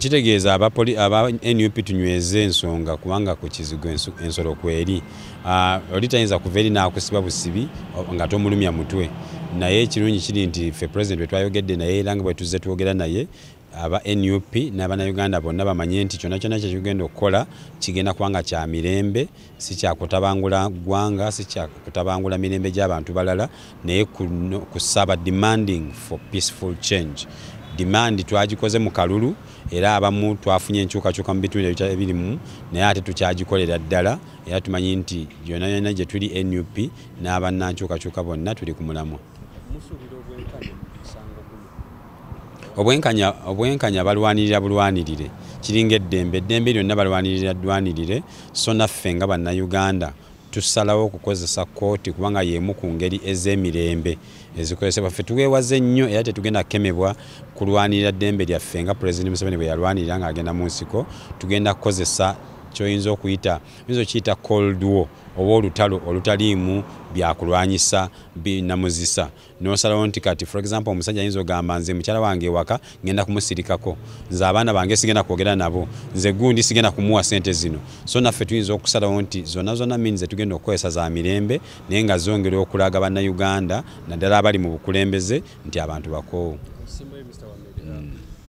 kitegeeza aba NUP tunyweze ensonga kubanga ku kizigo ensolo kweri oli tayinza kuva eri n'akusiba busibi nga tomulumya mutwe naye ekirungi kiri nti ffe president bwe twayogedde naye era nga bwe tuzze twogera naye aba NUP n'Abannayuganda bonna bamanye nti kyonna kyonna kyekigenda okukola kigenda kubanga kya mirembe si kyakutabangula ggwanga si kyakutabangula mirembe gy'abantu balala naye kusaba demanding for peaceful change. Demand twagikoze mu kalulu era abamu twafunye enkyukakyuka mu bitundu ebirimu naye ate tukyagikolera ddala era tumanyi nti yonna yonna gye tuli NUP n'abannankyukakyuka bonna tuli ku mulamwa. Obwenkanya balwanirira bulwanirire kiringa eddembe lyonna balwanirira ddwanirire so naffe nga Bannayuganda tusalawo okukozesa kooti kubanga y'emu ku ngeri ez'emirembe ezikozesebwa. Ffe tuweewaze nnyo era tetugenda kukemebwa kulwanirira ddembe lyaffe nga Pulezidenti Museveni bwe yalwanirira ng'agenda mu nsiko. Tugenda kukozesa ky'oyinza okuyita Cold War oba olutalo olutaliimu byakulwanyisa binamuzisa n'osalawo nti kati for example omusajja ayinza ogamba nze mukyala wange ewaka ngenda kumusirikako nze abaana bange sigenda kwogera nabo nze gundi sigenda kumuwa sente zino so naffe tuyinza okusalawo nti zonna means tugenda okukozesa za mirembe naye nga zongera okulaga Bannayuganda naddala abali mu bukulembeze nti abantu bakoowu.